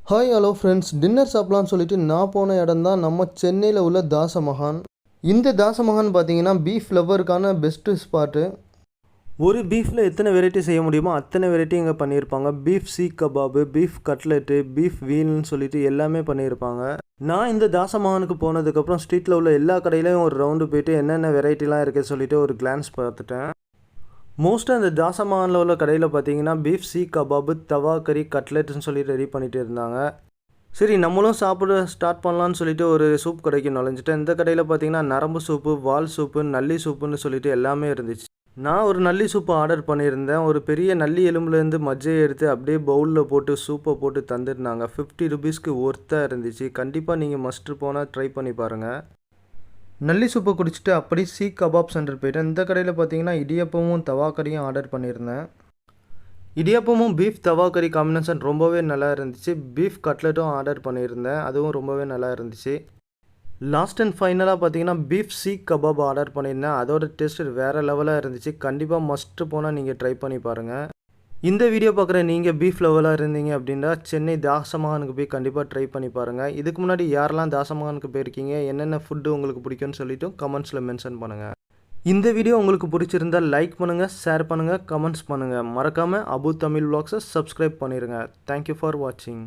Hi hello friends, dinner சாப்பிட்லான்னு சொல்லிட்டு நான் போன இடம் தான் நம்ம சென்னையில் உள்ள தாசமகான். இந்த தாசமகான் பார்த்தீங்கன்னா பீஃப் லவ்வருக்கான பெஸ்ட்டு ஸ்பாட்டு. ஒரு பீஃபில் எத்தனை வெரைட்டி செய்ய முடியுமோ அத்தனை வெரைட்டி இங்கே பண்ணியிருப்பாங்க. Beef seekh kebab, beef cutlet, beef வீல்னு சொல்லிட்டு எல்லாமே பண்ணியிருப்பாங்க. நான் இந்த தாசமகானுக்கு போனதுக்கப்புறம் ஸ்ட்ரீட்டில் உள்ள எல்லா கடையிலையும் ஒரு ரவுண்டு போயிட்டு என்னென்ன வெரைட்டிலாம் இருக்குன்னு சொல்லிட்டு ஒரு கிளான்ஸ் பார்த்துட்டேன். மோஸ்ட்டாக இந்த தாசமகானில் உள்ள கடையில் பார்த்தீங்கன்னா பீஃப் சீக் கபாபு, தவா கறி, கட்லெட்னு சொல்லி ரெடி பண்ணிகிட்டு இருந்தாங்க. சரி, நம்மளும் சாப்பிட ஸ்டார்ட் பண்ணலான்னு சொல்லிட்டு ஒரு சூப் கடைக்கு நுழைஞ்சிட்டேன். இந்த கடையில் பார்த்தீங்கன்னா நரம்பு சூப்பு, வால் சூப்பு, நல்லி சூப்புன்னு சொல்லிட்டு எல்லாமே இருந்துச்சு. நான் ஒரு நல்லி சூப்பு ஆர்டர் பண்ணியிருந்தேன். ஒரு பெரிய நல்லி எலும்புலேருந்து மஜ்ஜையை எடுத்து அப்படியே பவுலில் போட்டு சூப்பை போட்டு தந்துருந்தாங்க. 50 ருபீஸ்க்கு ஒர்த்தாக இருந்துச்சு. கண்டிப்பாக நீங்கள் மஸ்ட்டு போனால் ட்ரை பண்ணி பாருங்கள். நல்லி சூப்பை குடிச்சிட்டு அப்படி சீக் கபாப் சென்டர் போயிட்டேன். இந்த கடையில் பார்த்தீங்கன்னா இடியப்பமும் தவா கறியும் ஆர்டர் பண்ணியிருந்தேன். இடியப்பமும் பீஃப் தவா கறி காம்பினேஷன் ரொம்பவே நல்லா இருந்துச்சு. பீஃப் கட்லெட்டும் ஆர்டர் பண்ணியிருந்தேன், அதுவும் ரொம்பவே நல்லா இருந்துச்சு. லாஸ்ட் அண்ட் ஃபைனலாக பார்த்தீங்கன்னா பீஃப் சீக் கபாப் ஆர்டர் பண்ணியிருந்தேன். அதோட டேஸ்ட் வேறு லெவலாக இருந்துச்சு. கண்டிப்பாக மஸ்ட்டு போனால் நீங்கள் ட்ரை பண்ணி பாருங்கள். இந்த வீடியோ பார்க்குற நீங்கள் பீஃப் லெவலாக இருந்தீங்க அப்படின்னா சென்னை தாசமகானுக்கு போய் கண்டிப்பாக ட்ரை பண்ணி பாருங்கள். இதுக்கு முன்னாடி யாரெல்லாம் தாசமகானுக்கு போயிருக்கீங்க, என்னென்ன ஃபுட்டு உங்களுக்கு பிடிக்கும்னு சொல்லிவிட்டு கமெண்ட்ஸில் மென்ஷன் பண்ணுங்கள். இந்த வீடியோ உங்களுக்கு பிடிச்சிருந்தால் லைக் பண்ணுங்கள், ஷேர் பண்ணுங்கள், கமெண்ட்ஸ் பண்ணுங்கள். மறக்காமல் அபு தமிழ் விலாக்ஸை சப்ஸ்கிரைப் பண்ணிடுங்க. தேங்க்யூ ஃபார் வாட்சிங்.